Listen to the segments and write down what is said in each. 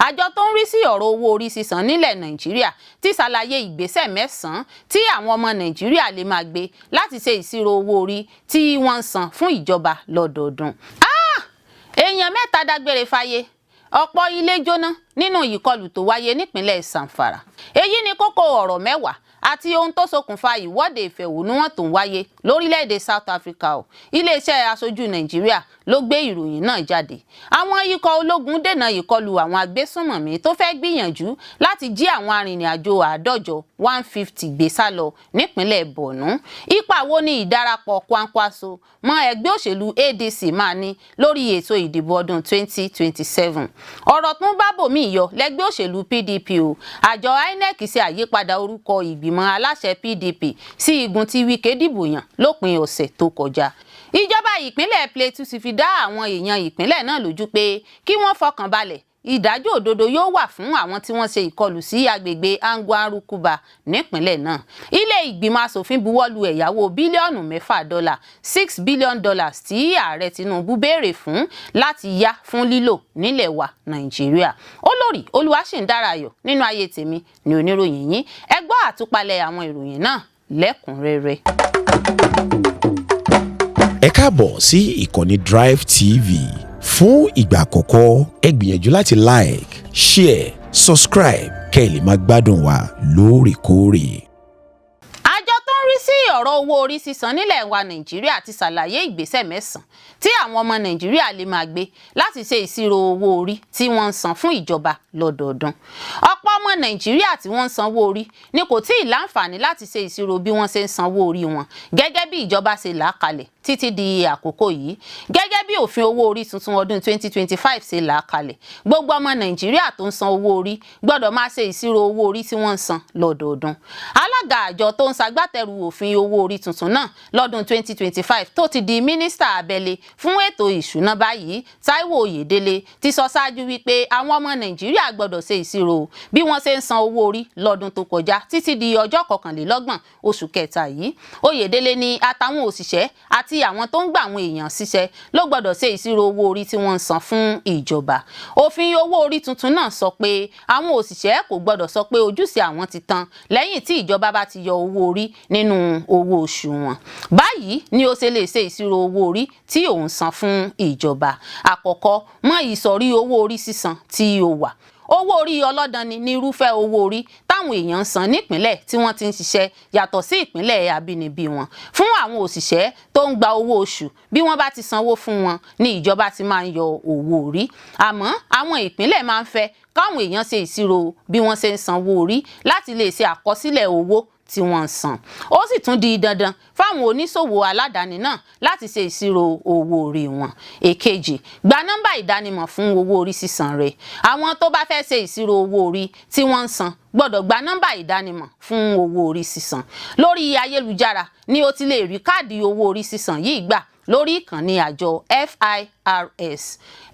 àjọ tó ń rí sí ọ̀rọ̀ owó orí sísan nílẹ̀ Nàìjíríà ti ṣàlàyé ìgbésẹ̀ 9 tí àwọn ọmọ Nàìjíríà lè máa gbé láti ṣe ìṣirò owó orí tí wọ́n ń san fún ìjọba lọ́dọọdún. Èèyàn mẹta dágbére fáyé, Opo Ile Jona Ninu Ikolu tó wáyé nípinlẹ Zamfara. Èyí ni kókó ọ̀rọ̀ 10 àti ohun tó ṣokùnfà ìwọ́de ìfẹ̀hónúhàn tó ń wáyé lórílẹ̀‐èdè South Africa. Iléeṣẹ́ aṣojú Nàìjíríà ló gbé ìròyìn náà jáde. Àwọn ikọ̀ ológun dènà ìkọlù àwọn agbésùnmọ̀mí tó fẹ́ gbìyànjú láti jí àwọn arìnrìn-àjò Aadọjọ 150 gbé sá lọ nípínlẹ̀ Borno. Ipa wo ni ìdarapọ̀ Kwankwaso mọ́ ẹgbẹ́ òṣèlú ADC máa ní lórí ètò ìdìbò ọdún 2027? Ọ̀rọ̀ tún bá bòmí yọ lẹ́gbẹ́ òṣèlú PDP o. Àjọ INEC ṣe àyípadà orúkọ ìgbìmọ̀ aláṣẹ PDP sí igun tí Wike dìbò yàn lópin ọ̀sẹ̀ tó kọjá. Ìjọba ìpínlẹ̀ Plateau ti fi dá àwọn èèyàn ìpínlẹ̀ náà lójú pé kí wọ́n fọkanbalẹ, ìdájọ́ òdodo yóò wà fún àwọn tí wọ́n ṣe ìkọlù sí agbègbè Angwan Rukuba nípínlẹ̀ náà. Ilé ìgbìmọ̀ asòfin buwọ́lu ẹ̀yáwó bílíọ̀nù $6 $6 billion tí ààrẹ Tinubu béèrè fún láti yá fún lílò nílẹ̀ wa Nàìjíríà. Olórí Olúwaṣìndáráyọ̀ nínú ayé tèmi ni oníròyìn yín. Ẹ gbọ́ àtúpalẹ̀ àwọn ìròyìn náà lẹ́kùnrẹ́rẹ́. Ẹ káàbọ̀ sí ìkànnì Drive TV. Fún ìgbà àkọ́kọ́, ẹ gbìyànjú láti like, share, subscribe kẹ́ ẹ lè máa gbádùn wa lóòrèkóòrè. Àjọ tó ń rí sí ọ̀rọ̀ owó orí sísan nílẹ̀ wa Nàìjíríà ti ṣàlàyé ìgbésẹ̀ 9 tí àwọn ọmọ Nàìjíríà lè máa gbé láti ṣe ìṣirò owó orí tí wọ́n ń san fún ìjọba lọ́dọọdún. Ọ̀pọ̀ ọmọ Nàìjíríà tí wọ́n ń sanwó orí ni kò tíì láǹfààní láti ṣe ìṣirò bí wọ́n ṣe ń sanwó orí wọn gẹ́gẹ́ bí ìjọba ṣe là á kalẹ̀ títí di àkókò yìí. Gẹ́gẹ́ bí òfin owó orí tuntun ọdún 2025 ṣe là á kalẹ̀, gbogbo ọmọ Nàìjíríà tó ń san owó orí gbọ́dọ̀ máa ṣe ìṣirò owó orí tí wọ́n ń san lọ́dọọdún. Alága àjọ tó ń ṣagbátẹrù òfin owó orí tuntun náà lọ́dún 2025 tó ti di mínísítà abẹ́lé fún ètò ìṣúná báyìí, Táíwò Oyèdélé, ti sọ ṣáájú wípé àwọn ọmọ Nàìjíríà gbọ́dọ̀ ṣe ìṣirò bí wọ́n ṣe ń san owó orí lọ́dún tó kọjá títí di ọjọ́ 21 oṣù kẹta yìí. Oyèdélé ní àtàwọn òṣìṣẹ́ àti àwọn tó ń gba àwọn èèyàn ṣiṣẹ́ ló gbọ́dọ̀ ṣe ìṣirò owó orí tí wọ́n ń san fún ìjọba. Òfin owó orí tuntun náà sọ pé àwọn òṣìṣẹ́ kò gbọ́dọ̀ sọ pé ojúṣe àwọn ti tán lẹ́yìn tí ìjọba bá ti yọ owó orí nínú owó oṣù wọn. Báyìí ni ó ṣe lè ṣe ìṣirò owó orí tí òun san fún ìjọba. Àkọ́kọ́, mọ ìsọ̀rí owó orí sísan tí ó wà. Owó orí ọlọ́dani ní irúfẹ́ owó orí táwọn èèyàn ń san nípínlẹ̀ tí wọ́n ti ń ṣiṣẹ́ yàtọ̀ sí ìpínlẹ̀ abínibí wọn. Fún àwọn òṣìṣẹ́ tó ń gba owó oṣù, bí wọ́n bá ti sanwó fún wọn ní ìjọba ti máa ń yọ owó orí. Àmọ́ àwọn ìpínlẹ̀ máa ń fẹ́ káwọn èèyàn ṣe ìṣirò bí wọ́n ṣe ń sanwó orí láti lè ṣe àkọsílẹ̀ owó tí wọ́n ń san. Ó sì tún di dandan fáwọn oníṣòwò aládàáni náà láti ṣe ìṣirò owó orí wọn. Èkejì, gba nọ́mbà ìdánimọ̀ fún owó orí sísan rẹ̀. Àwọn tó bá fẹ́ ṣe ìṣirò owó orí tí wọ́n ń san gbọ́dọ̀ gba nọ́mbà ìdánimọ̀ fún owó orí sísan. Lórí ayélujára ni o ti lè rí káàdì owó orí sísan yìí gbà lórí ìkànnì àjọ FIRS.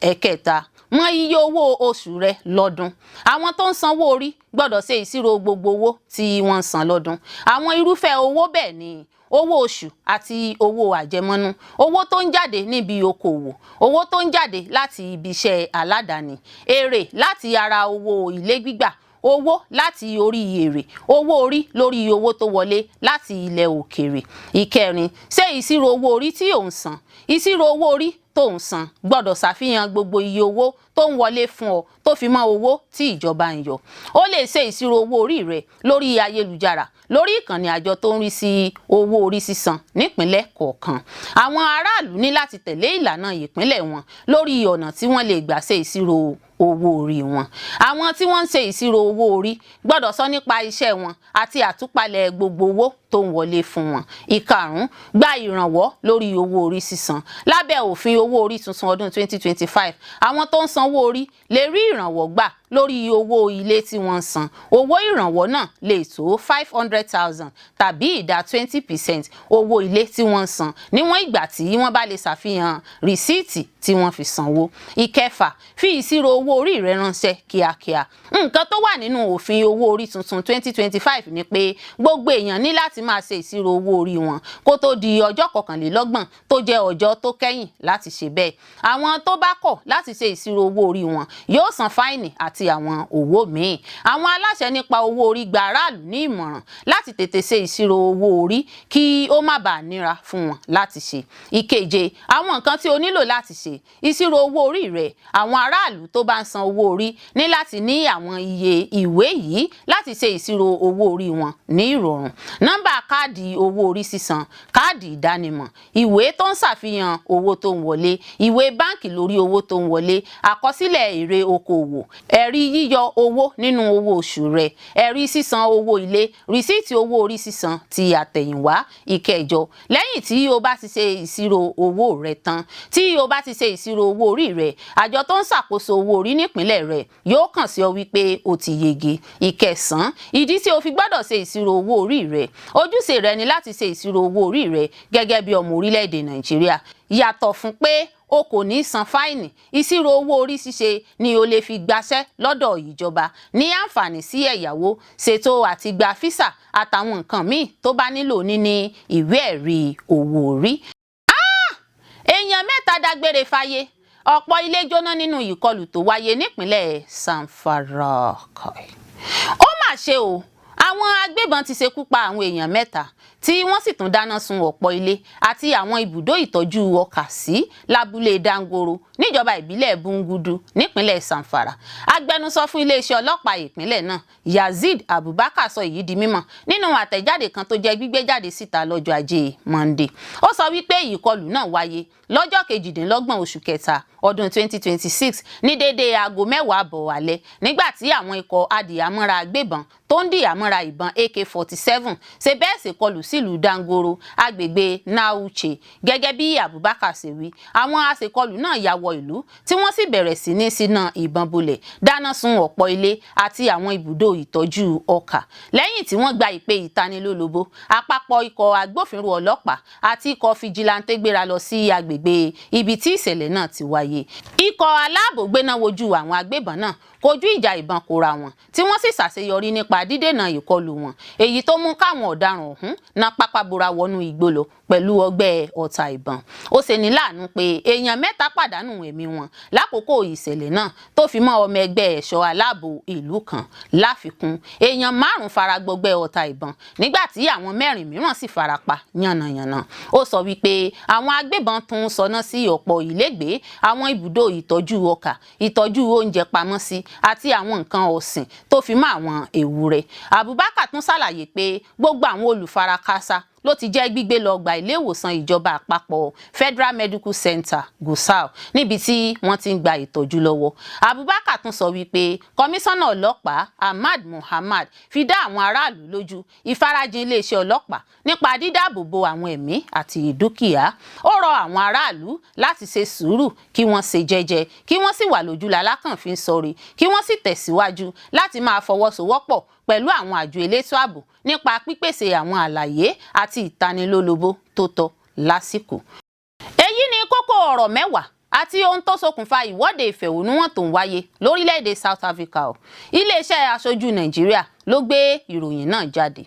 Ẹ̀kẹta, mọ iye owó oṣù rẹ lọ́dún. Àwọn tó ń sanwó orí gbọ́dọ̀ ṣe ìṣirò gbogbo owó tí wọ́n ń san lọ́dún. Àwọn irúfẹ́ owó bẹ́ẹ̀ ni owó oṣù àti owó àjẹmọ́nú, owó tó ń jáde níbi okòwò, owó tó ń jáde láti ibi iṣẹ́ aládàáni, èrè láti ara owó ilé gbígbà, owó láti orí èrè, owó orí lórí owó tó wọlé láti ilẹ̀ òkèèrè. Ìkẹrin, ṣe ìṣirò owó orí tí ò ń san. Ìṣirò owó orí tó ń san gbọ́dọ̀ ṣàfihàn gbogbo iye owó tó ń wọlé fún ọ tó fi mọ́ owó tí ìjọba ń yọ. Ó lè ṣe ìṣirò owó orí rẹ lórí ayélujára lórí ìkànnì àjọ tó ń rí sí owó orí sísan nípínlẹ̀ kọ̀ọ̀kan. Àwọn aráàlú ní láti tẹ̀lé ìlànà ìpínlẹ̀ wọn lórí ọ̀nà tí wọ́n lè gbà ṣe ìṣirò owó orí wọn. Àwọn tí wọ́n ń ṣe ìṣirò owó orí gbọ́dọ̀ sọ nípa iṣẹ́ wọn àti àtúpalẹ̀ gbogbo owó tó ń wọlé fún wọn. Ìkarùn-ún, gba ìrànwọ́ lórí owó orí sísan. Lábẹ́ òfin owó orí tuntun ọdún 2025, àwọn tó ń sanwó orí lè rí ìrànwọ́ gbà lórí owó ilé tí wọ́n ń san. Owó ìrànwọ́ náà lè tó 500,000 tàbí ìdá 20% owó ilé tí wọ́n ń san níwọ̀n ìgbà tí wọ́n bá lè ṣàfihàn rìsíìtì tí wọ́n fi sanwó. Ìkẹfà, fi ìṣirò owó orí rẹ ránṣẹ́ kíákíá. Nǹkan tó wà nínú òfin owó orí tuntun 2025 ni pé gbogbo èèyàn ní láti máa ṣe ìṣirò owó orí wọn kó tó di ọjọ́ 21 tó jẹ́ ọjọ́ tó kẹ́yìn láti ṣe bẹ́ẹ̀. Àwọn tó bá kọ̀ láti ṣe ìṣirò owó orí wọn yóò san fáìnì àti àwọn owó míì. Àwọn aláṣẹ nípa owó orí gba aráàlú ní ìmọ̀ràn láti tètè ṣe ìṣirò owó orí kí ó má bàa nira fún wọn láti ṣe. Ìkeje, àwọn nǹkan tí o nílò láti ṣe ìṣirò owó orí rẹ̀. Àwọn aráàlú tó bá ń san owó orí ní láti ní àwọn iye ìwé yìí láti ṣe ìṣirò owó orí wọn ní ìrọ̀rùn. Nọ́mbà káàdì owó orí sísan, káàdì ìdánimọ̀, ìwé tó ń ṣàfihàn owó tó ń wọlé, ìwé báǹkì lórí owó tó ń wọlé, àkọsílẹ̀ èrè okòwò, ẹ̀rí yíyọ owó nínú owó oṣù rẹ̀, ẹ̀rí sísan owó ilé, rìsíìtì owó orí sísan ti àtẹ̀yìnwá. Ìkẹjọ, lẹ́yìn tí o bá ti ṣe ìṣirò owó rẹ̀ tán, tí o bá ti ṣe ìṣirò owó orí rẹ̀, àjọ tó ń ṣàkóso owó orí nípìnlẹ̀ rẹ̀ yóò kàn sí ọ wípé o ti yege. Ìkẹsàn, ìdí tí o fi gbọ́dọ̀ ṣe ìṣirò owó orí rẹ̀. Ojúṣe rẹ ni láti ṣe ìṣirò owó orí rẹ̀ gẹ́gẹ́ bí ọmọ orílẹ̀-èdè Nàìjíríà. Yàtọ̀ fún pé o kò ní san fáìnì, ìṣirò owó orí ṣíṣe ni o lè fi gbaṣẹ́ lọ́dọ̀ ìjọba, ní àǹfààní sí ẹ̀yáwó, ṣètò àti gba físà àtàwọn nǹkan míì tó bá nílò níní ìwé ẹ̀rí owó orí. Èèyàn mẹ́ta dágbére fáyé. Ọ̀pọ̀ ilé jóná nínú ìkọlù tó wáyé nípínlẹ̀ Zamfara. Ó mà ṣe o, àwọn agbébọn ti ṣekú pa àwọn èèyàn 3 tí wọ́n sì tún dáná sun ọ̀pọ̀ ilé àti àwọn ibùdó ìtọ́jú ọkà sí lábúlé Dangoro níjọba ìbílẹ̀ Bungudu nípínlẹ̀ Zamfara. Agbẹnusọ fún iléeṣẹ́ ọlọ́pàá ìpínlẹ̀ náà Yazid Abubakar sọ èyí di mímọ̀ nínú àtẹ̀jáde kan tó jẹ́ gbígbé jáde síta lọ́jọ́ Ajé Monday. Ó sọ wípé ìkọlù náà wáyé lọ́jọ́ 28 oṣù kẹta ọdún 2026 ní déédéé aago 10 àbọ̀ alẹ́ nígbà tí àwọn ikọ̀ adìyàmọ́ra agbébọn tó ń dìyàmọ́ra ìbọn AK-47 ṣe bẹ́ẹ̀ ṣèkọlù sílùú Dangoro agbègbè Nauche. Gẹ́gẹ́ bí Abubakar ṣe wí, àwọn aṣèkọlù náà ya wọ ìlú tí wọ́n sì bẹ̀rẹ̀ sí ní ṣínà ìbọn bolẹ̀, dáná sun ọ̀pọ̀ ilé àti àwọn ibùdó ìtọ́jú ọkà. Lẹ́yìn tí wọ́n gba ìpè ìtanilólobó, àpapọ̀ ikọ̀ agbófinró ọlọ́pàá àti ikọ̀ fìjìláńtẹ́ gbéra lọ sí agbègbè ibi tí ìṣẹ̀lẹ̀ náà ti wáyé. Ikọ̀ aláàbò gbéná wojú àwọn agbébọn náà, kojú ìjà ìbọn kóra wọn tí wọ́n sì ṣàṣeyọrí nípa dídènà ìkọlù wọn, èyí tó mú káwọn ọ̀daràn ọ̀hún ná pápá bora wọnú igbó lọ pẹ̀lú ọgbẹ́ ọta ìbọn. Ó ṣe ní láàánú pé èèyàn 3 pàdánù ẹ̀mí wọn lákòókò ìṣẹ̀lẹ̀ náà tó fi mọ́ ọmọ ẹgbẹ́ ẹ̀ṣọ́ aláàbò ìlú kan. Láfikún, èèyàn 5 fara gbọgbẹ́ ọta ìbọn nígbà tí àwọn 4 mìíràn sì farapa yánnayànna. Ó sọ wípé àwọn agbébọn tún sọná sí ọ̀pọ̀ ilégbèé, àwọn ibùdó ìtọ́jú ọkà, ìtọ́jú oúnjẹ pamọ́ sí àti àwọn nǹkan ọ̀sìn tó fi mọ́ àwọn ewúrẹ́. Abubakar tún ṣàlàyé pé gbogbo àwọn olùfarakásá ló ti jẹ́ gbígbé lọ gba ilé ìwòsàn ìjọba àpapọ̀ Federal Medical Center Gusau níbi tí wọ́n ti ń gba ìtọ́jú lọ́wọ́. Abubakar tún sọ wípé kọmíṣánná ọlọ́pàá Ahmad Muhammad fi dá àwọn aráàlú lójú ìfarajìn iléeṣẹ́ ọlọ́pàá nípa dídáàbòbò àwọn ẹ̀mí àti dúkìá. Ó rọ àwọn aráàlú láti ṣe sùúrù, kí wọ́n ṣe jẹ́jẹ́, kí wọ́n sì wà lójú lalákànfin sọ̀rí, kí wọ́n sì tẹ̀síwájú láti máa fọwọ́sowọ́pọ̀ pẹ̀lú àwọn àjọ elétò ààbò nípa pípèsè àwọn àlàyé àti ìtanilólobó tó tọ́ lásìkò. Èyí ni kókó ọ̀rọ̀ 10 àti ohun tó ṣokùnfà ìwọ́de ìfẹ̀hónúhàn tó ń wáyé lórílẹ̀‐èdè South Africa. Iléeṣẹ́ aṣojú Nàìjíríà ló gbé ìròyìn náà jáde.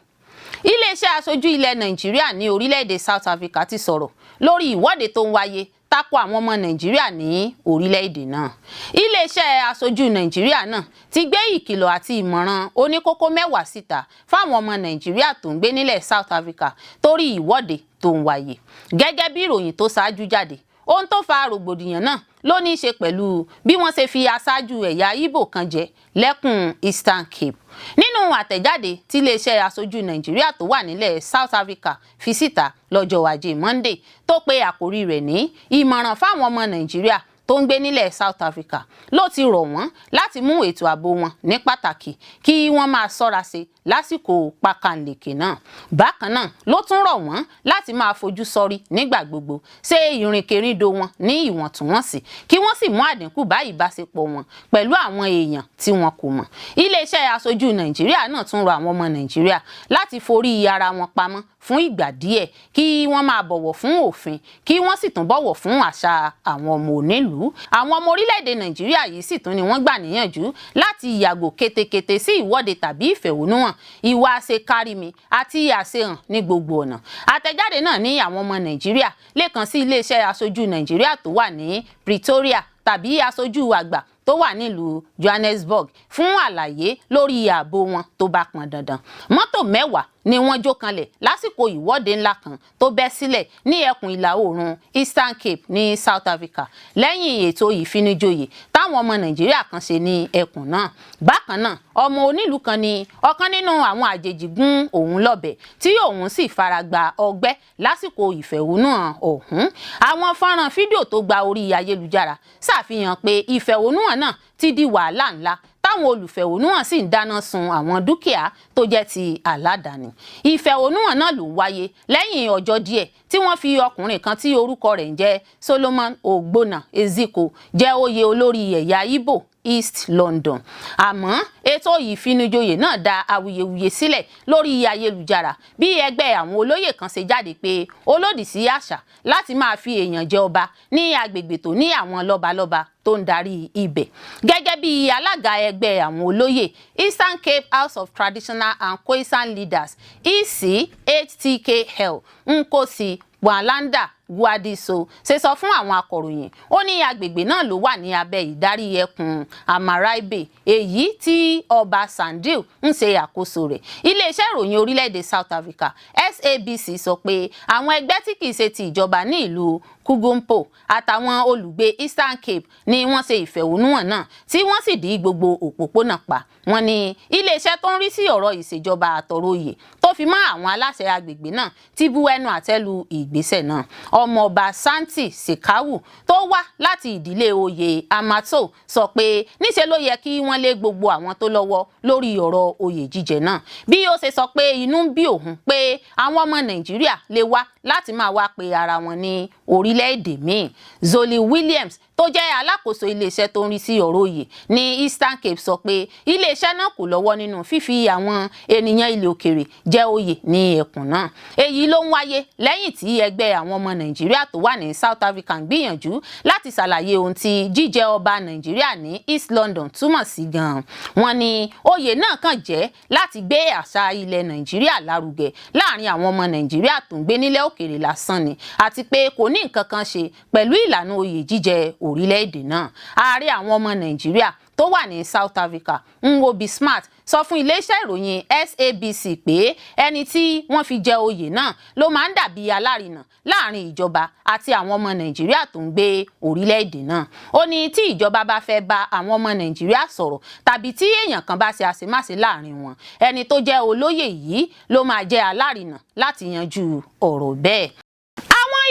Iléeṣẹ́ aṣojú ilẹ̀ Nàìjíríà ní orílẹ̀‐èdè South Africa ti sọ̀rọ̀ lórí ìwọ́de tó ń wáyé tako àwọn ọmọ Nàìjíríà ní orílẹ̀-èdè náà. Iléeṣẹ́ aṣojú Nàìjíríà náà ti gbé ìkìlọ̀ àti ìmọ̀ràn oníkókó 10 síta fáwọn ọmọ Nàìjíríà tó ń gbé nílẹ̀ South Africa torí ìwọ́de tó ń wáyé. Gẹ́gẹ́ bí ìròyìn tó ṣáájú jáde, ohun tó fa rògbòdìyàn náà ló ní í ṣe pẹ̀lú bí wọ́n ṣe fi aṣáájú ẹ̀yà Ìgbò kan jẹ lẹ́kùn Eastern Cape. Nínú àtẹ̀jáde tí iléeṣẹ́ aṣojú Nàìjíríà tó wà nílẹ̀ South Africa fi síta lọ́jọ́ Ajé Monday tó pe àkórí rẹ̀ ní ìmọ̀ràn fáwọn ọmọ Nàìjíríà tó ń gbé nílẹ̀ South Africa, ló ti rọ̀ wọ́n láti mú ètò ààbò wọn ní pàtàkì kí wọ́n máa ṣọ́ra ṣe lásìkò pákànlèkè náà. Bákan náà ló tún rọ̀ wọ́n láti máa fojú sọ́rí nígbà gbogbo, ṣe ìrìnkèrindò wọn ní ìwọ̀ntúnwọ̀nsì, kí wọ́n sì mú àdínkù bá ìbáṣepọ̀ wọn pẹ̀lú àwọn èèyàn tí wọn kò mọ̀. Iléeṣẹ́ aṣojú Nàìjíríà náà tún rọ̀ àwọn ọmọ Nàìjíríà láti forí ara wọn pamọ́ fún ìgbà díẹ̀, kí wọ́n máa bọ̀wọ̀ fún òfin, kí wọ́n sì tún bọ̀wọ̀ fún àṣà àwọn ọmọ onílùú. ìlú. Àwọn ọmọ orílẹ̀-èdè Nàìjíríà yìí sì tún ni wọ́n gbà níyànjú láti yàgò kétékété sí ìwọ́de tàbí ìfẹ̀hónúhàn, ìwà àṣekárìmí àti àṣehàn ní gbogbo ọ̀nà. Àtẹ̀jáde náà ní àwọn ọmọ Nàìjíríà lè kàn sí iléeṣẹ́ aṣojú Nàìjíríà tó wà ní Pretoria tàbí aṣojú àgbà tó wà nílùú Johannesburg fún àlàyé lórí ààbò wọn tó bá pọn dandan. Mọ́tò 10 ni wọ́n jó kanlẹ̀ lásìkò ìwọ́de ńlá kan tó bẹ́ sílẹ̀ ní ẹkùn ìlà oòrùn Eastern Cape ní South Africa lẹ́yìn ètò ìfinijoyè táwọn ọmọ Nàìjíríà kan ṣe ní ẹkùn náà. Bákan náà, ọmọ onílùú kan ní ọ̀kan nínú àwọn àjèjì gún òun lọ́bẹ tí òun sì fara gba ọgbẹ́ lásìkò ìfẹ̀hónúhàn ọ̀hún. Àwọn fọ́nrán fídíò tó gba orí ayélujára ṣàfihàn pé ìfẹ̀hónúhàn náà ti di wàhálà ńlá táwọn olùfẹ̀hónúhàn sì ń dáná sun àwọn dúkìá tó jẹ́ ti aládàáni. Ìfẹ̀hónúhàn náà ló wáyé lẹ́yìn ọjọ́ díẹ̀ tí wọ́n fi ọkùnrin kan tí orúkọ rẹ̀ ń jẹ́ Solomon Ogbonna Eziko jẹ oyè olórí ẹ̀yà Igbo East London. Àmọ́ ètò ìfinijoyè náà dá awuyewuye sílẹ̀ lórí ayélujára bí ẹgbẹ́ àwọn olóyè kan ṣe jáde pé ó lòdì sí àṣà láti máa fi èèyàn jẹ ọba ní agbègbè tó ní àwọn lọ́balọ́ba tó ń darí ibẹ̀. Gẹ́gẹ́ bí alága ẹgbẹ́ àwọn olóyè Eastern Cape House of Traditional and Khoisan Leaders EC8TKL Nkosi Walanda Guadiso ṣe sọ fún àwọn akọ̀ròyìn, ó ní agbègbè náà ló wà ní abẹ́ ìdarí ẹkùn Amaraibe èyí tí ọba Sandil ń ṣe àkóso rẹ̀. Iléeṣẹ́ ìròyìn orílẹ̀-èdè South Africa SABC sọ pé àwọn ẹgbẹ́ tí kìí ṣe ti ìjọba ní ìlú Kugumpo àtàwọn olùgbé Eastern Cape ni wọ́n ṣe ìfẹ̀hónúhàn náà tí wọ́n sì dí gbogbo òpópónà pa. Wọ́n ní iléeṣẹ́ tó ń rí sí ọ̀rọ̀ ìṣèjọba àtọ̀rọ̀ oyè tó fi mọ́ àwọn aláṣẹ agbègbè náà ti bu ẹnu àtẹ́ lu ìgbésẹ̀ náà. Ọmọọba Santi Sekawu tó wá láti ìdílé oyè Amato sọ pé níṣe ló yẹ kí wọ́n lé gbogbo àwọn tó lọ́wọ́ lórí ọ̀rọ̀ oyè jíjẹ náà. Bí ó ṣe sọ pé inú ń bí òun pé àwọn ọmọ Nàìjíríà lè wá láti máa wá pe ara wọn ní orílẹ̀-èdè míì. Zoli Williams tó jẹ́ alákòóso iléeṣẹ́ tó ń rí sí ọ̀rọ̀ oyè ní Eastern Cape sọ pé iléeṣẹ́ náà kò lọ́wọ́ nínú fífi àwọn ènìyàn ilẹ̀ òkèrè jẹ oyè ní ẹkùn náà. Èyí ló ń wáyé lẹ́yìn tí ẹgbẹ́ àwọn ọmọ Nàìjíríà tó wà ní South Africa ń gbìyànjú láti ṣàlàyé ohun tí jíjẹ ọba Nàìjíríà ní East London túmọ̀ sí gan-an. Wọ́n ní oyè náà kàn jẹ́ láti gbé àṣà ilẹ̀ Nàìjíríà lárugẹ láàrin àwọn ọmọ Nàìjíríà tó ń gbé nílẹ̀ òkèrè lásán ni àti pé kò ní nǹkan kan ṣe pẹ̀lú ìlànà oyè jíjẹ orílẹ̀-èdè náà. Ààrẹ àwọn ọmọ Nàìjíríà tó wà ní South Africa Nwobi Smart sọ fún iléeṣẹ́ ìròyìn SABC pé ẹni tí wọ́n fi jẹ oyè náà ló máa ń dàbí alárinà láàrin ìjọba àti àwọn ọmọ Nàìjíríà tó ń gbé orílẹ̀-èdè náà. Ó ní tí ìjọba bá fẹ́ bá àwọn ọmọ Nàìjíríà sọ̀rọ̀ tàbí tí èèyàn kan bá ṣe àṣemáṣe láàrin wọn, ẹni tó jẹ́ olóyè yìí ló máa jẹ́ alárinà láti yanjú ọ̀rọ̀ bẹ́ẹ̀.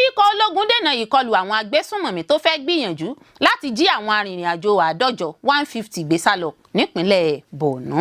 Ikọ̀ ológun dènà ìkọlù àwọn agbésùnmọ̀mí tó fẹ́ gbìyànjú láti jí àwọn arìnrìn-àjò Àádọjọ 150 gbé sálọ nípínlẹ̀ Borno.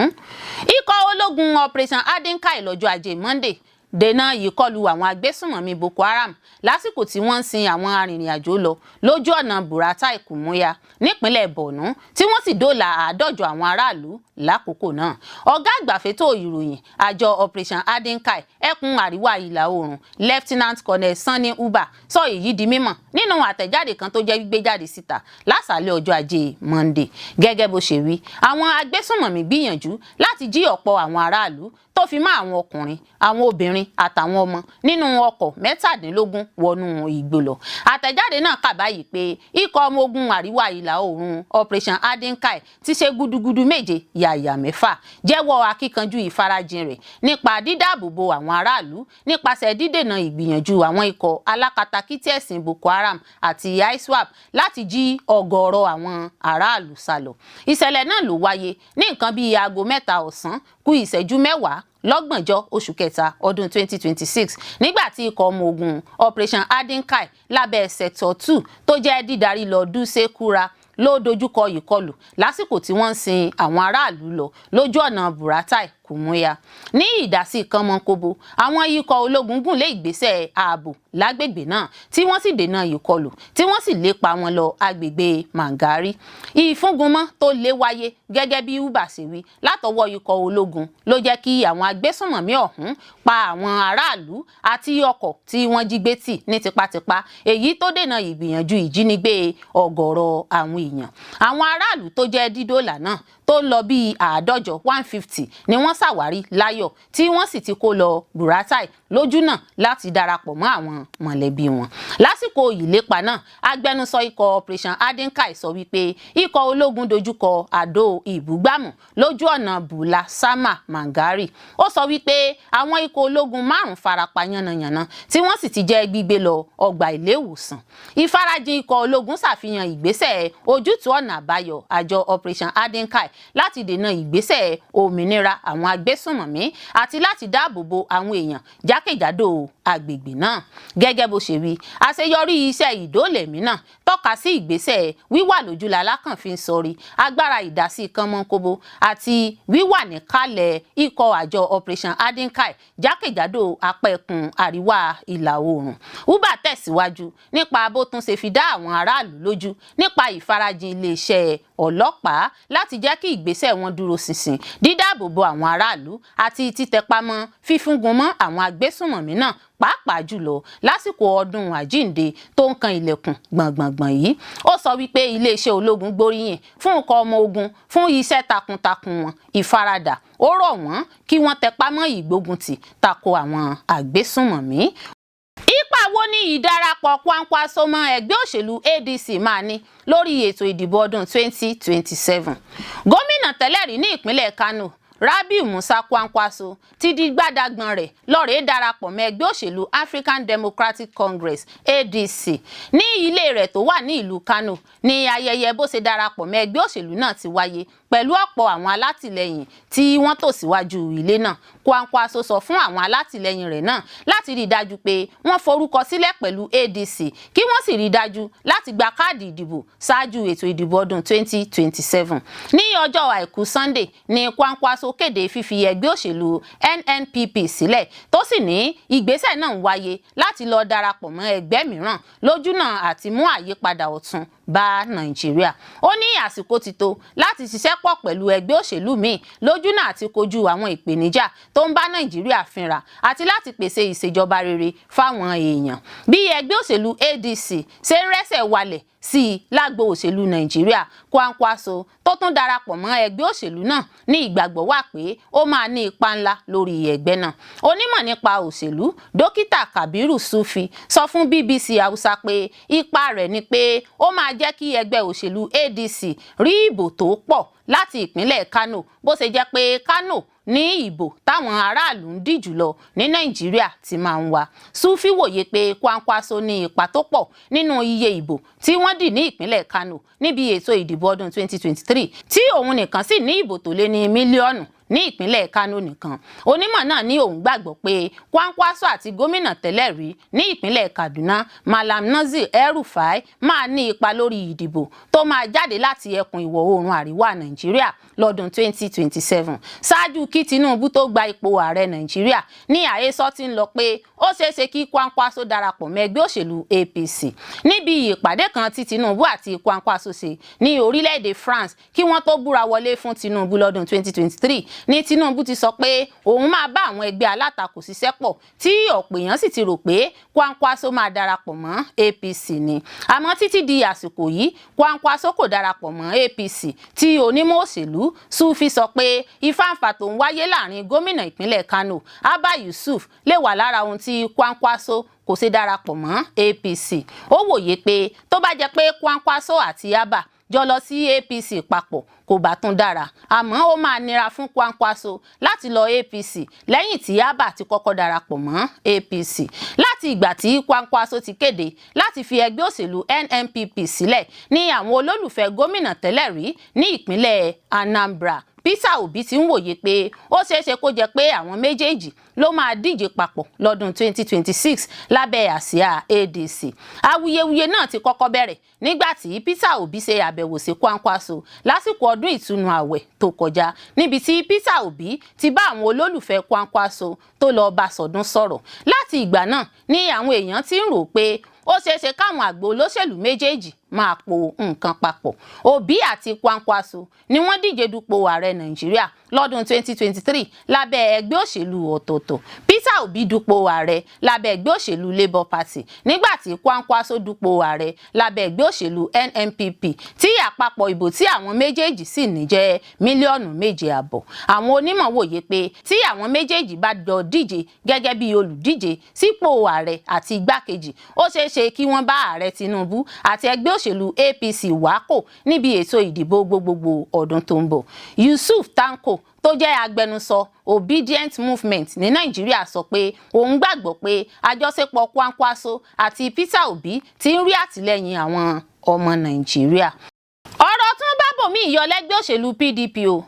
Ikọ̀ ológun Operation Adenkai lọ́jọ́ Ajé Monday dènà ìkọlù àwọn agbésùnmọ̀mí Boko Haram lásìkò tí wọ́n ń sin àwọn arìnrìn-àjò lọ lójú ọ̀nà Buratai Kumuya nípínlẹ̀ Borno tí wọ́n sì dóòlà 150 àwọn aráàlú lákòókò náà. Ọ̀gá àgbà fétò ìròyìn àjọ Operation Adenkai ẹkùn àríwá ìlà oòrùn Lieutenant Colonel Sanni Uba sọ èyí di mímọ̀ nínú àtẹ̀jáde kan tó jẹ́ gbígbé jáde síta lásàálẹ̀ ọjọ́ Ajé Monday. Gẹ́gẹ́ bó ṣe wí, àwọn agbésùnmọ̀mí gbìyànjú láti jí ọ̀pọ̀ àwọn aráàlú tó fi mọ́ àwọn ọkùnrin, àwọn obìnrin àtàwọn ọmọ nínú ọkọ̀ 17 wọnú igbó lọ. Àtẹ̀jáde náà kà báyìí pé ikọ̀ ọmọ ogun àríwá ìlà oòrùn Operation Adenkai ti ṣe gudugudu méje yàyà mẹ́fà jẹ́wọ́ akíkanjú ìfarajìn rẹ̀ nípa dídáàbòbò àwọn aráàlú nípasẹ̀ dídènà ìgbìyànjú àwọn ikọ̀ alákatakítí ẹ̀sìn Boko Haram àti ISWAP láti jí ọ̀gọ̀ọ̀rọ̀ àwọn aráàlú sálọ. Ìṣẹ̀lẹ̀ náà ló wáyé ní nǹkan bíi aago 3 ọ̀sán kù ìṣẹ́jú 10 lọ́gbọ̀njọ́ oṣù kẹta ọdún 2026 nígbà tí ikọ̀ ọmọ ogun Operation Adenkai lábẹ́ Sector 2 tó jẹ́ dídarí lọ Dutse Kura ló dojúkọ ìkọlù lásìkò tí wọ́n ń sin àwọn aráàlú lọ lójú ọ̀nà Buratai kùmúyà. Ní ìdásí kánmọ́nkóbó, àwọn ikọ̀ ológun gùn lé ìgbésẹ̀ ààbò lágbègbè náà tí wọ́n sì dènà ìkọlù tí wọ́n sì lépa wọn lọ agbègbè Mangari. Ìfúngunmọ́ tó lé wáyé gẹ́gẹ́ bí Uba ṣe wí látọwọ́ ikọ̀ ológun ló jẹ́ kí àwọn agbésùnmọ̀mí ọ̀hún pa àwọn aráàlú àti ọkọ̀ tí wọ́n jí gbé tì ní tipátipá, èyí tó dènà ìgbìyànjú ìjínigbé ọ̀gọ̀rọ̀ àwọn èèyàn. Àwọn aráàlú tó jẹ́ dídòlà náà tó lọ bíi àádọ́jọ 150 ni wọ́n ṣàwárí láyọ̀ tí wọ́n sì ti kó lọ Buratai lójú náà láti darapọ̀ mọ́ àwọn mọ̀lẹ́bí wọn. Lásìkò ìlépa náà, agbẹnusọ ikọ̀ Operation Adenkai sọ wípé ikọ̀ ológun dojúkọ àdó ìbúgbàmù lójú ọ̀nà Bula Sama Mangari. Ó sọ wípé àwọn ikọ̀ ológun 5 farapa yánnayànna tí wọ́n sì ti jẹ́ gbígbé lọ ọgbà ilé ìwòsàn. Ìfarajìn ikọ̀ ológun ṣàfihàn ìgbésẹ̀ ojútùú ọ̀nà àbáyọ àjọ Operation Adenkai láti dènà ìgbésẹ̀ òmìnira àwọn agbésùnmọ̀mí àti láti dáàbò bo àwọn èèyàn jákèjádò agbègbè náà. Gẹ́gẹ́ bó ṣe wí, àṣeyọrí iṣẹ́ ìdóòlẹ̀mí náà tọ́ka sí ìgbésẹ̀ wíwà lójúlá alákànfin sọrí, agbára ìdásí kánmọ́nkóbó àti wíwà níkàlẹ̀ ikọ̀ àjọ Operation Adenkai jákèjádò apá ẹkùn àríwá ìlà oòrùn. Uba tẹ̀síwájú nípa bó tún ṣe fi dá àwọn aráàlú lójú nípa ìfarajìn iléeṣẹ́ ọlọ́pàá láti jẹ́ kí ìgbésẹ̀ wọn dúró ṣinṣin, dídáàbòbò àwọn aráàlú àti títẹpamọ́ fífúngun mọ́ àwọn agbésùnmọ̀mí náà pàápàá jùlọ lásìkò ọdún àjíǹde tó ń kan ilẹ̀kùn gbọ̀ngbọ̀ngbọ̀n yìí. Ó sọ wípé iléeṣẹ́ ológun gbóríyìn fún ikọ̀ ọmọ ogun fún iṣẹ́ takuntakun wọn, ìfaradà. Ó rọ̀ wọ́n kí wọ́n tẹpámọ́ ìgbóguntì tako àwọn agbésùnmọ̀mí. Ipa wo ni ìdarapọ̀ Kwankwaso mọ́ ẹgbẹ́ òṣèlú ADC máa ní lórí ètò ìdìbò ọdún 2027? Gómìnà tẹ́lẹ̀ rí ní ìpínlẹ̀ Kano Rabiu Musa Kwankwaso ti di gbádàgbọ̀n rẹ̀ lọ́rẹ̀ẹ́ darapọ̀ mọ́ ẹgbẹ́ òṣèlú African Democratic Congress ADC. Ní ilé rẹ̀ tó wà ní ìlú Kano ní ayẹyẹ bó ṣe darapọ̀ mọ́ ẹgbẹ́ òṣèlú náà ti wáyé pẹ̀lú ọ̀pọ̀ àwọn alátìlẹyìn tí wọ́n tò síwájú ilé náà. Kwankwaso sọ fún àwọn alátìlẹyìn rẹ̀ náà láti rí i dájú pé wọ́n forúkọ sílẹ̀ pẹ̀lú ADC kí wọ́n sì rí i dájú láti gba káàdì ìdìbò ṣáájú ètò ìdìbò ọdún 2027. Ní ọjọ́ àìkú Sunday ni Kwankwaso kéde fífi ẹgbẹ́ òṣèlú NNPP sílẹ̀ tó sì ní ìgbésẹ̀ náà ń wáyé láti lọ darapọ̀ mọ́ ẹgbẹ́ mìíràn lójúnà àti mú àyípadà ọ̀tun bá Nàìjíríà. Ó ní àsìkò ti tó láti ṣiṣẹ́ pọ̀ pẹ̀lú ẹgbẹ́ òṣèlú míì lójúnà àti kojú àwọn ìpèníjà tó ń bá Nàìjíríà fínra àti láti pèsè ìṣèjọba rere fáwọn èèyàn. Bí ẹgbẹ́ òṣèlú ADC ṣe ń rẹ́sẹ̀ walẹ̀ sí i lágbo òṣèlú Nàìjíríà, Kwankwaso tó tún darapọ̀ mọ́ ẹgbẹ́ òṣèlú náà ní ìgbàgbọ́ wà pé ó máa ní ipa ńlá lórí ẹgbẹ́ náà. Onímọ̀ nípa òṣèlú Dókítà Kabiru Sufi sọ fún BBC Hausa pé ipa rẹ̀ ni pé ó máa jẹ́ kí ẹgbẹ́ òṣèlú ADC rí ìbò tó pọ̀ láti ìpínlẹ̀ Kano bó ṣe jẹ́ pé Kano ní ìbò táwọn aráàlú ń dì jùlọ ní Nàìjíríà ti máa ń wá. Sufi wòye pé Kwankwaso ní ipa tó pọ̀ nínú iye ìbò tí wọ́n dì ní ìpínlẹ̀ Kano níbi ètò ìdìbò ọdún 2023 tí òun nìkan sì ní ìbò tó lé ní mílíọ̀nù ní ìpínlẹ̀ Kano nìkan. Onímọ̀ náà ní òun gbàgbọ́ pé Kwankwaso àti gómìnà tẹ́lẹ̀ rí ní ìpínlẹ̀ Kaduna Malam Nasir El-Rufai máa ní ipa lórí ìdìbò tó máa jáde láti ẹkùn ìwọ̀ oòrùn àríwá Nàìjíríà lọ́dún 2027. Ṣáájú kí Tinubu tó gba ipò ààrẹ Nàìjíríà ní àhesọ tí ń lọ pé ó ṣeéṣe kí Kwankwaso darapọ̀ mọ́ ẹgbẹ́ òṣèlú APC. Níbi ìpàdé kan tí Tinubu àti Kwankwaso ṣe ní orílẹ̀-èdè France kí wọ́n tó búra wọlé fún Tinubu lọ́dún 2023 ní Tinubu ti sọ pé òun máa bá àwọn ẹgbẹ́ alátakò ṣiṣẹ́ pọ̀ tí ọ̀pọ̀ èèyàn sì ti rò pé Kwankwaso máa darapọ̀ mọ́ APC ni. Àmọ́ títí di àsìkò yìí Kwankwaso kò darapọ̀ mọ́ APC tí onímọ̀ òṣèlú Sufi sọ pé ìfàǹfà tó ń wáyé láàrin gómìnà ìpínlẹ̀ Kano Abba Yusuf lè wà lára ohun tí Kwankwaso kò ṣe darapọ̀ mọ́ APC. Ó wòye pé tó bá jẹ́ pé Kwankwaso àti Abba jọ lọ sí APC papọ̀ kò bá tún dára, àmọ́ ó máa nira fún Kwankwaso láti lọ APC lẹ́yìn tí Abba ti kọ́kọ́ darapọ̀ mọ́ APC. Láti ìgbà tí Kwankwaso ti kéde láti fi ẹgbẹ́ òṣèlú NNPP sílẹ̀ ní àwọn olólùfẹ́ gómìnà tẹ́lẹ̀ rí ní ìpínlẹ̀ Anambra Peter Obi ti ń wòye pé ó ṣeéṣe kó jẹ́ pé àwọn méjèèjì ló máa díje papọ̀ lọ́dún 2026 lábẹ́ àsíá ADC. Awuyewuye náà ti kọ́kọ́ bẹ̀rẹ̀ nígbà tí Peter Obi ṣe àbẹ̀wò sí Kwankwaso lásìkò ọdún ìtúnu àwẹ̀ tó kọjá níbi tí Peter Obi ti bá àwọn olólùfẹ́ Kwankwaso tó lọ bá sọdún sọ̀rọ̀. Láti ìgbà náà ni àwọn èèyàn ti ń rò pé ó ṣeéṣe káwọn àgbò olóṣèlú méjèèjì máa po nǹkan papọ̀. Obi àti Kwankwaso ni wọ́n díje dupò ààrẹ Nàìjíríà lọ́dún 2023 lábẹ́ ẹgbẹ́ òṣèlú ọ̀tọ̀ọ̀tọ̀. Peter Obi dupò ààrẹ lábẹ́ ẹgbẹ́ òṣèlú Labour Party nígbà tí Kwankwaso dupò ààrẹ lábẹ́ ẹgbẹ́ òṣèlú NNPP tí àpapọ̀ ìbò tí àwọn méjèèjì sì ní jẹ́ mílíọ̀nù 7.5. Àwọn onímọ̀ wòye pé tí àwọn méjèèjì bá jọ díje gẹ́gẹ́ bí olùdíje sípò ààrẹ àti igbákejì, ó ṣeéṣe kí wọ́n bá ààrẹ Tinubu àti ẹgbẹ́ òṣèlú APC wákò níbi ètò ìdìbò gbogbogbò ọdún tó ń bọ̀. Yusuf Tanko tó jẹ́ agbẹnusọ Obedient Movement ní Nàìjíríà sọ pé òun gbàgbọ́ pé àjọṣepọ̀ Kwankwaso àti Peter Obi ti ń rí àtìlẹ́yìn àwọn ọmọ Nàìjíríà. Ọ̀rọ̀ tún bá bòmí ìyọlẹ́gbẹ́ òṣèlú PDP o.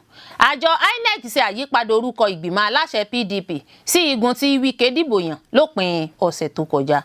Àjọ INEC ṣe àyípadà orúkọ ìgbìmọ̀ aláṣẹ PDP sí igun tí Wike dìbò yàn lópin ọ̀sẹ̀ tó kọjá.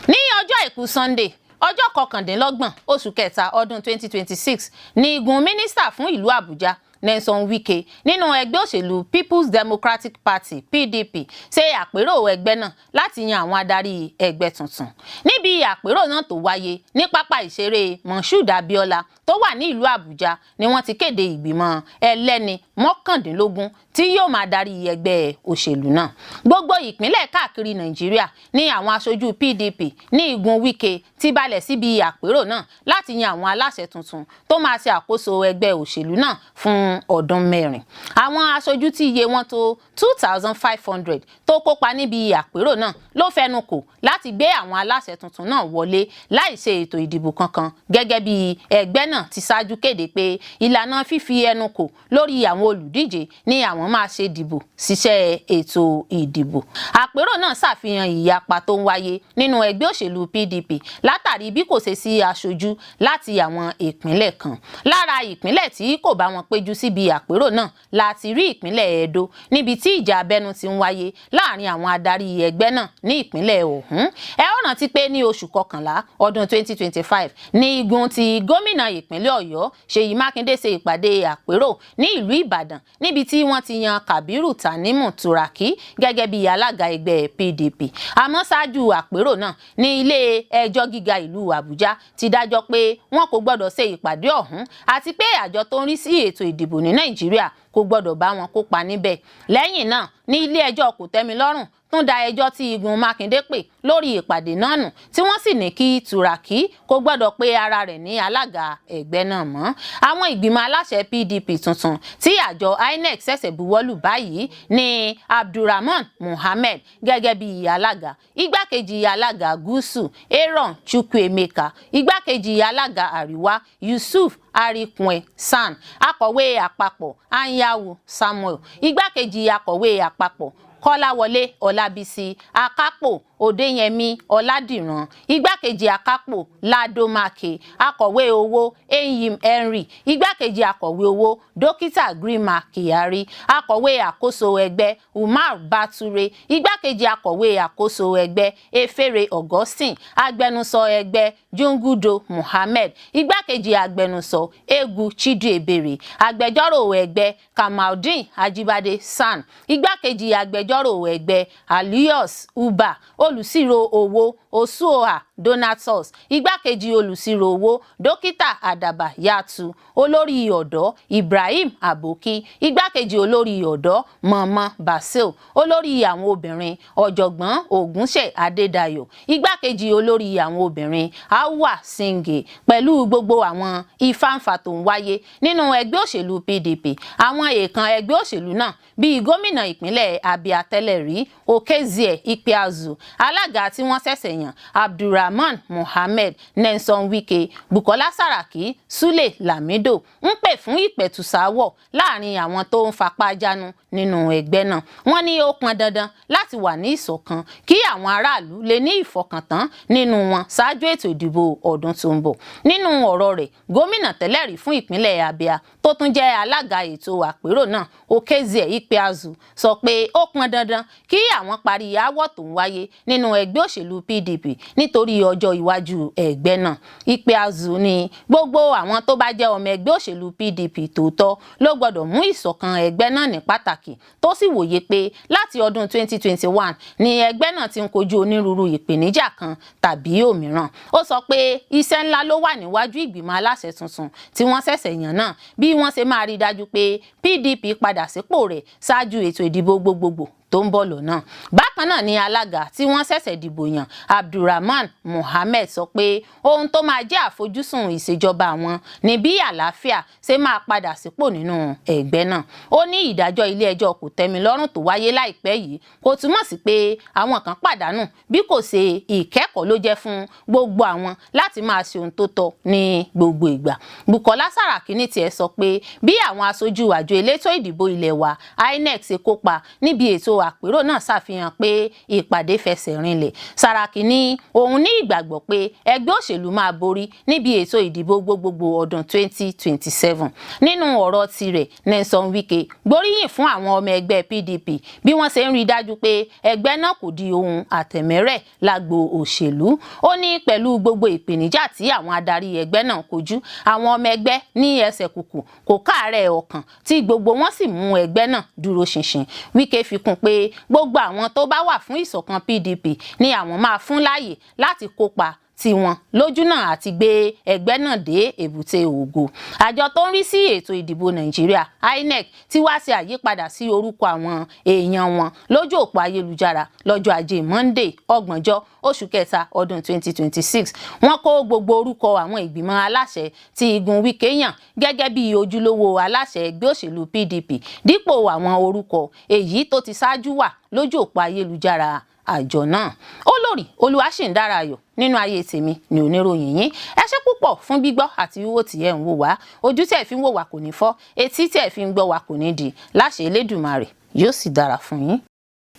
Ní ọjọ́ Àìkú Sunday ọjọ́ 29 oṣù kẹta ọdún 2026 ní igun mínísítà fún ìlú Àbújá Nelson Wike nínú ẹgbẹ́ òṣèlú People's Democratic Party PDP ṣe àpérò ẹgbẹ́ náà láti yan àwọn adarí ẹgbẹ́ tuntun. Níbi àpérò náà tó wáyé ní pápá ìṣeré Moshood Abiola tó wà ní ìlú Àbújá ni wọ́n ti kéde ìgbìmọ̀ ẹlẹ́ni 19 tí yóò máa darí ẹgbẹ́ òṣèlú náà. Gbogbo ìpínlẹ̀ káàkiri Nàìjíríà ní àwọn aṣojú PDP ní igun Wike ti balẹ̀ síbi àpérò náà láti yan àwọn aláṣẹ tuntun tó máa ṣe àkóso ẹgbẹ́ òṣèlú náà fún ọdún 4. Àwọn aṣojú tí iye wọn tó 2,500 tó kópa níbi àpérò náà ló fẹnu kò láti gbé àwọn aláṣẹ tuntun náà wọlé láì ṣe ètò ìdìbò kankan, gẹ́gẹ́ bí ẹgbẹ́ náà ti ṣáájú kéde pé ìlànà fífi ẹnu kò lórí àwọn olùdíje ní àwọn máa ṣe dìbò ṣiṣẹ́ ètò ìdìbò. Àpérò náà ṣàfihàn ìyapa tó ń wáyé nínú ẹgbẹ́ òṣèlú PDP látàrí bí kò ṣe sí aṣojú láti àwọn ìpínlẹ̀ kan. Lára ìpínlẹ̀ tí kò bá wọn péjú síbi àpérò náà láti rí ìpínlẹ̀ Edo níbi tí ìjà abẹ́nú ti ń wáyé láàrin àwọn adarí ẹgbẹ́ náà ní ìpínlẹ̀ òhun. Ẹ ó rántí pé ní oṣù kọkànlá ọdún 2025 ní igun ti gómìnà ìpínlẹ̀ Ọ̀yọ́ Ṣèyí Mákindé ṣe ìpàdé àpérò ní ìlú Ìbàdàn níbi tí wọ́n ti yan Kabiru Tanimu Turaki gẹ́gẹ́ bí alága ẹgbẹ́ PDP. Àmọ́ ṣáájú àpérò náà ní ilé ẹjọ́ gíga ìlú Àbújá ti dájọ́ pé wọn kò gbọ́dọ̀ ṣe ìpàdé ọ̀hún àti pé àjọ tó ń rí sí ètò ìdìbò ní Nàìjíríà kò gbọ́dọ̀ bá wọn kópa níbẹ̀. Lẹ́yìn náà ní ilé ẹjọ́ kòtẹ́milọ́rùn tún da ẹjọ́ tí igun Mákindé pè lórí ìpàdé náà nù tí wọ́n sì ní kí Turaki kò gbọ́dọ̀ pé ara rẹ̀ ní alága ẹgbẹ́ náà mọ́. Àwọn ìgbìmọ̀ aláṣẹ PDP tuntun tí àjọ INEC ṣẹ̀ṣẹ̀ buwọ́lù báyìí ní Abdulrahman Mohammed gẹ́gẹ́ bí alága, igbákejì alága Gúúsù Aaron Chukwuemeka, igbákejì alága Àríwá Yusuf Arikunwe San, akọ̀wé àpapọ̀ Anyanwu Samuel, igbákejì akọ̀wé àpapọ̀ Kọ́láwọlé Ọlábísí, akápò Odeyemi Ọládìran, igbákejì akápò Ladomake, akọ̀wé owó Enyim Henry, igbákejì akọ̀wé owó Dókítà Grima Kyari, akọ̀wé àkóso ẹgbẹ́ Umar Bature, igbákejì akọ̀wé àkóso ẹgbẹ́ Efere Augustine, agbẹnusọ ẹgbẹ́ Jungudo Muhammed, igbákejì agbẹnusọ Egu Chidiebere, agbẹjọ́rò ẹgbẹ́ Kamaldeen Ajibade San, igbákejì agbẹjọ́rò ẹgbẹ́ Alius Uba, olùsírò owó Osuoha Donatus, igbákejì olùsírò owó Dókítà Àdàbà Yatu, olórí ọ̀dọ́ Ibrahim Aboki, igbákejì olórí ọ̀dọ́ Mọ̀mọ́ Basil, olórí àwọn obìnrin Ọ̀jọ̀gbọ́n Ògúnṣe Adédayọ̀, igbákejì olórí àwọn obìnrin Awa Singe. Pẹ̀lú gbogbo àwọn ìfàǹfà tó ń wáyé nínú ẹgbẹ́ òṣèlú PDP, àwọn èèkàn ẹgbẹ́ òṣèlú náà bíi gómìnà ìpínlẹ̀ Abia tẹ́lẹ̀ rí Okezie Ikpeazu, alága tí wọ́n ṣẹ̀ṣẹ̀ yàn Abdulrahman Mohammed, Nelson Wike, Bukola Saraki, Sule Lamido ń pè fún ìpẹ̀tùsáwọ̀ láàrin àwọn tó ń fapá jánu nínú ẹgbẹ́ náà. Wọ́n ní ó pọn dandan láti wà ní ìṣọ̀kan kí àwọn aráàlú lè ní ìfọkàntán nínú wọn ṣáájú ètò ìdìbò ọdún tó ń bọ̀. Nínú ọ̀rọ̀ rẹ̀, gómìnà tẹ́lẹ̀ rí fún ìpínlẹ̀ Abia tó tún jẹ́ alága ètò àpérò náà Okezie Ikpeazu sọ pé ó pọn pọn dandan kí àwọn parí aáwọ̀ tó ń wáyé nínú ẹgbẹ́ òṣèlú PDP nítorí ọjọ́ iwájú ẹgbẹ́ náà. Ikpeazu ní gbogbo àwọn tó bá jẹ́ ọmọ ẹgbẹ́ òṣèlú PDP tòótọ́ ló gbọ́dọ̀ mú ìṣọ̀kan ẹgbẹ́ náà ní pàtàkì, tó sì wòye pé láti ọdún 2021 ni ẹgbẹ́ náà ti ń kojú onírúurú ìpèníjà kan tàbí òmíràn. Ó sọ pé iṣẹ́ ńlá ló wà níwájú ìgbìmọ̀ aláṣẹ tuntun tí wọ́n ṣẹ̀ṣẹ̀ yàn náà bí wọ́n ṣe máa rí dájú pé PDP padà sípò rẹ̀ ṣáájú ètò ìdìbò gbogbogbò tó ń bọ̀ lọ́nà. Bákan náà ni alága tí wọ́n ṣẹ̀ṣẹ̀ dìbò yàn Abdulrahman Mohammed sọ pé ohun tó máa jẹ́ àfojúsùn ìṣèjọba àwọn ni bí àlàáfíà ṣe máa padà sípò nínú ẹgbẹ́ náà. Ó ní ìdájọ́ ilé ẹjọ́ kòtẹ́milọ́rùn tó wáyé láìpẹ́ yìí kò túmọ̀ sí pé àwọn kan pàdánù, bí kò ṣe ìkẹ́kọ̀ọ́ ló jẹ́ fún gbogbo àwọn láti máa ṣe ohun tó tọ́ ní gbogbo ìgbà. Bukola Saraki ní tiẹ̀ sọ pé bí àwọn aṣojú àjọ elétò ìdìbò ilẹ̀ wa INEC ṣe kópa níbi ètò àpérò náà ṣàfihàn pé ìpàdé fẹsẹ̀ rinlẹ̀. Saraki ní òun ní ìgbàgbọ́ pé ẹgbẹ́ òṣèlú máa borí níbi ètò ìdìbò gbogbogbò ọdún 2027. Nínú ọ̀rọ̀ tirẹ̀, Nyesom Wike gbóríyìn fún àwọn ọmọ ẹgbẹ́ PDP bí wọ́n ṣe ń rí dájú pé ẹgbẹ́ náà kò di ohun àtẹ̀mẹ́rẹ̀ lágbo òṣèlú. Ó ní pẹ̀lú gbogbo ìpèníjà tí àwọn adarí ẹgbẹ́ náà kojú, àwọn ọmọ ẹgbẹ́ ní ẹsẹ̀ kùkù kò káàárẹ̀ ọkàn tí gbogbo wọn sì mú ẹgbẹ́ náà dúró ṣinṣin. Wike fi kún pé gbogbo àwọn tó bá wà fún ìṣọ̀kan PDP ni àwọn máa fún láàyè láti kópa tiwọn lójúnà àti gbé ẹgbẹ́ náà dé èbúté ògo. Àjọ tó ń rí sí ètò ìdìbò Nàìjíríà INEC ti wá ṣe àyípadà sí orúkọ àwọn èèyàn wọn lójú òpó ayélujára lọ́jọ́ Ajé Monday 30 oṣù kẹta ọdún 2026. Wọ́n kó gbogbo orúkọ àwọn ìgbìmọ̀ aláṣẹ tí igun Wike yàn gẹ́gẹ́ bí ojúlówó aláṣẹ ẹgbẹ́ òṣèlú PDP dípò àwọn orúkọ èyí tó ti ṣáájú wà lójú òpó ayélujára àjọ náà. Olórí Olúwaṣìndára-Ayọ̀ nínú ayé tèmi ni oníròyìn yín. Ẹ ṣé púpọ̀ fún gbígbọ́ àti wíwò tí ẹ ń wò wá. Ojú tí ẹ fi ń wò wá kò ní fọ́, etí tí ẹ fi ń gbọ́ wá kò ní di. Láṣẹ Elédùmarè yóò sì dára fún yín.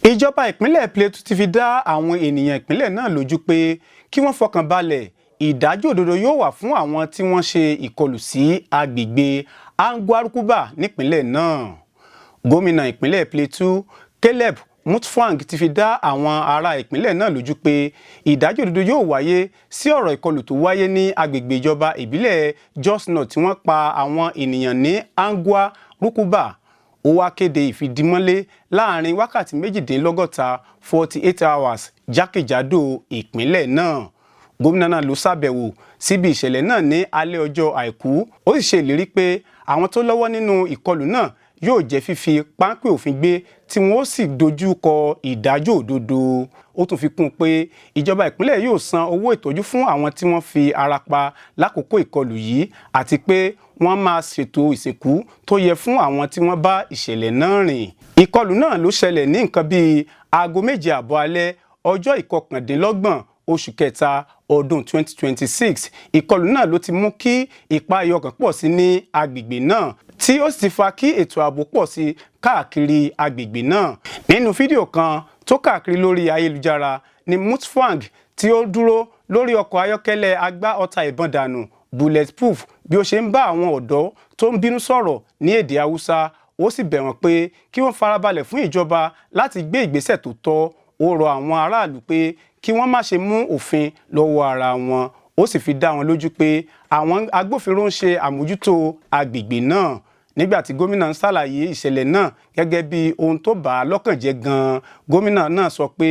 Ìjọba ìpínlẹ̀ Plateau ti fi dá àwọn ènìyàn ìpínlẹ̀ náà lójú pé kí wọ́n fọkàn balẹ̀, ìdájọ́ òdodo yóò wà fún àwọn tí wọ́n ṣe ìkọlù sí agbègbè Angwan Rukuba nípínlẹ̀ náà. Gómìnà ìpínlẹ̀ Plateau Caleb Mutfwang ti fi dá àwọn ará ìpínlẹ̀ náà lójú pé ìdájọ́ òdodo yóò wáyé sí ọ̀rọ̀ ìkọlù tó wáyé ní agbègbè ìjọba ìbílẹ̀ Jos North tí wọ́n pa àwọn ènìyàn ní Angwan Rukuba. Ó wá kéde ìfìdímọ́lé láàrin wákàtí 48 48 hours jákèjádò ìpínlẹ̀ náà. Gómìnà náà ló ṣàbẹ̀wò síbi ìṣẹ̀lẹ̀ náà ní alẹ́ ọjọ́ Àìkú. Ó sì ṣe ìlérí pé àwọn tó lọ́wọ́ nínú ìkọlù náà yóò jẹ́ fífi páńpẹ́ òfin gbé tí wọ́n ó sì dojú kọ ìdájọ́ òdodo. Ó tún fi kún un pé ìjọba ìpínlẹ̀ yóò san owó ìtọ́jú fún àwọn tí wọ́n fi ara pa lákòókò ìkọlù yìí àti pé wọ́n máa ṣètò ìsìnkú tó yẹ fún àwọn tí wọ́n bá ìṣẹ̀lẹ̀ náà rìn. Ìkọlù náà ló ṣẹlẹ̀ ní nǹkan bíi aago 7:30 alẹ́ ọjọ́ 29 oṣù kẹta ọdún 2026. Ìkọlù náà ló ti mú kí ìpayà ọkàn pọ̀ sí ní agbègbè náà tí ó sì ti fa kí ètò ààbò pọ̀ sí káàkiri agbègbè náà. Nínú fídíò kan tó káàkiri lórí ayélujára ni Mutfwang tí ó dúró lórí ọkọ̀ ayọ́kẹ́lẹ́ agbá ọta ìbọn dànù bulletproof bí ó ṣe ń bá àwọn ọ̀dọ́ tó ń bínú sọ̀rọ̀ ní èdè Haúsá. Ó sì bẹ̀ wọ́n pé kí wọ́n farabalẹ̀ fún ìjọba láti gbé ìgbésẹ̀ tó tọ́. Ó rọ àwọn aráàlú pé kí wọ́n má ṣe mú òfin lọ́wọ́ ara wọn. Ó sì fi dá wọn lójú pé àwọn agbófinró ń ṣe àmójútó agbègbè náà. Nígbà tí gómìnà ń ṣàlàyé ìṣẹ̀lẹ̀ náà gẹ́gẹ́ bí ohun tó bà á lọ́kàn jẹ́ gan-an, gómìnà náà sọ pé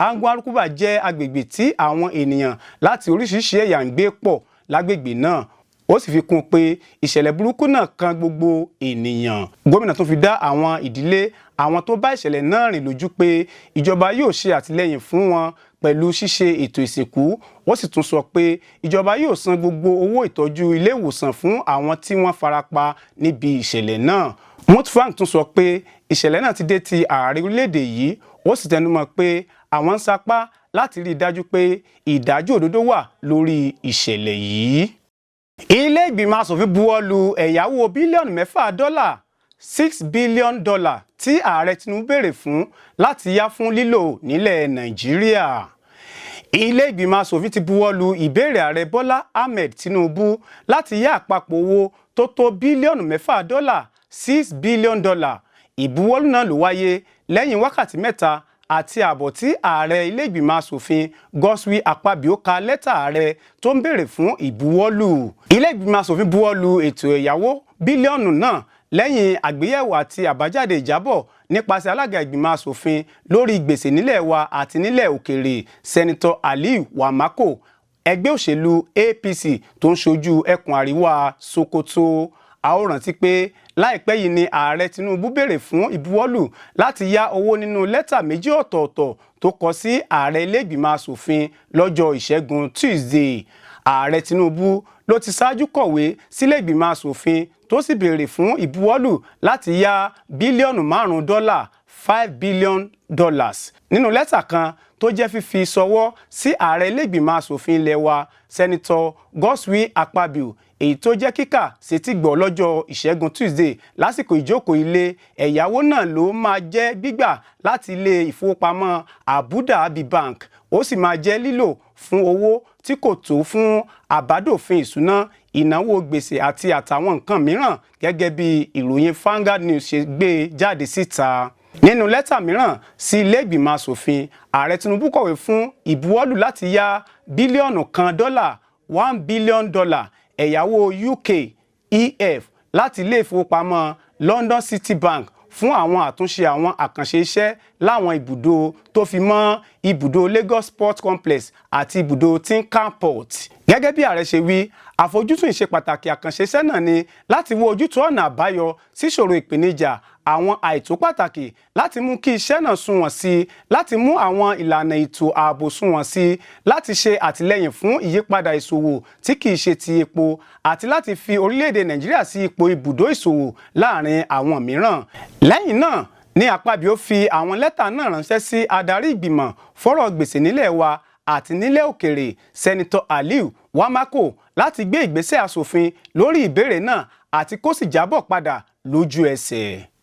Angwan Rukuba jẹ́ agbègbè tí àwọn ènìyàn láti oríṣiríṣi ẹ̀yà ń gbé pọ̀ lágbègbè náà. Ó sì fi kún un pé ìṣẹ̀lẹ̀ burúkú náà kan gbogbo ènìyàn. Gómìnà tún fi dá àwọn ìdílé àwọn tó bá ìṣẹ̀lẹ̀ náà rìn lójú pé ìjọba yóò ṣe àtìlẹ́yìn fún wọn pẹ̀lú ṣíṣe ètò ìsìnkú. Wọ́n sì tún sọ pé ìjọba yóò san gbogbo owó ìtọ́jú ilé ìwòsàn fún àwọn tí wọ́n farapa níbi ìṣẹ̀lẹ̀ náà. Mutfwang tún sọ pé ìṣẹ̀lẹ̀ náà ti dé ti ààrẹ orílẹ̀-èdè yìí. Ó sì tẹnumọ́ pé àwọn ń sapá láti rí i dájú pé ìdájọ́ òdodo wà lórí ìṣẹ̀lẹ̀ yìí. Ilé ìgbìmọ̀ aṣòfin buwọ́ lu ẹ̀yáwó bílíọ̀nù $6 billion tí ààrẹ Tinubu béèrè fún láti yá fún lílò nílẹ̀ Nàìjíríà. Ilé ìgbìmọ̀ aṣòfin ti buwọ́ lu ìbéèrè ààrẹ Bọ́lá Ahmed Tinubu láti yá àpapọ̀ owó tó tó bílíọ̀nù $6 billion ìbuwọ́lù náà ló wáyé lẹ́yìn wákàtí mẹ́ta àti ààbọ̀ tí ààrẹ ilé ìgbìmọ̀ asòfin Godswill Akpabio ka lẹ́tà ààrẹ tó ń béèrè fún ìbuwọ́lù. Ilé ìgbìmọ̀ asòfin buwọ́lù ètò ẹ̀yáwó bílíọ̀nù náà lẹ́yìn àgbéyẹ̀wò àti àbájáde ìjábọ̀ nípasẹ̀ alága ìgbìmọ̀ asòfin lórí gbèsè nílẹ̀ wa àti nílẹ̀ òkèèrè Sẹ́nitọ̀ Aliyu Wamako ẹgbẹ́ òṣèlú APC tó ń ṣojú ẹkùn àríwá Sokoto. A ó rántí pé láìpẹ́ yìí ni ààrẹ Tinubu béèrè fún ìbuwọ́lù láti yá owó nínú lẹ́tà méjì ọ̀tọ̀ọ̀tọ̀ tó kọ sí ààrẹ ilé ìgbìmọ̀ asòfin lọ́jọ́ Ìṣẹ́gun Tuesday. Ààrẹ Tinubu ló ti ṣáájú kọ̀wé sílé ìgbìmọ̀ asòfin tó sì béèrè fún ìbuwọ́lù láti yá bílíọ̀nù $5 $5 billion nínú lẹ́tà kan tó jẹ́ fífi ṣọwọ́ sí ààrẹ ilé ìgbìmọ̀ asòfin ilẹ̀ wa Sẹ́nitọ̀ Godswill Akpabio èyí tó jẹ́ kíkà sétígbọ̀ lọ́jọ́ Ìṣẹ́gun Tuesday lásìkò ìjókòó ilé ẹ̀yáwó náà ló máa jẹ́ gbígbà láti ilé ìfowópamọ́ Abu Dhabi Bank ó sì máa jẹ́ lílò fún owó tí kò tó fún àbádòfin ìṣúná ìnáwó gbèsè àti àtàwọn nǹkan mìíràn gẹ́gẹ́ bí ìròyìn Vanguard News ṣe gbé jáde síta. Nínú lẹ́tà mìíràn sí ilé ìgbìmọ̀ asòfin ààrẹ Tinubu kọ̀wé fún ìbuwọ́lù láti yá bílíọ̀nù $1 $1 billion ẹ̀yáwó UK EF láti ilé ìfowópamọ́ London City Bank fún àwọn àtúnṣe àwọn àkànṣe iṣẹ́ láwọn ibùdó tó fi mọ́ ibùdó Lagos Port Complex àti ibùdó Tinkan Port. Gẹ́gẹ́ bí ààrẹ ṣe wí, àfojúsùn ìṣe pàtàkì àkànṣe iṣẹ́ náà ni láti wo ojútùú ọ̀nà àbáyọ síṣòro ìpèníjà àwọn àìtó pàtàkì láti mú kí iṣẹ́ náà sunwọ̀n sí i, láti mú àwọn ìlànà ètò ààbò sunwọ̀n sí i, láti ṣe àtìlẹ́yìn fún ìyípadà ìṣòwò tí kìí ṣe ti epo àti láti fi orílẹ̀-èdè Nàìjíríà sí ipò ibùdó ìṣòwò láàrin àwọn mìíràn. Lẹ́yìn náà ni Akpabio fi àwọn lẹ́tà náà ránṣẹ́ sí adarí ìgbìmọ̀ fọ́rọ̀ gbèsè nílẹ̀ wa àti nílẹ̀ òkèèrè Sẹ́nitọ̀ Aliyu Wamako láti gbé ìgbésẹ̀ asòfin lórí ìbéèrè náà àti kó sì jábọ̀ padà lójú ẹsẹ̀.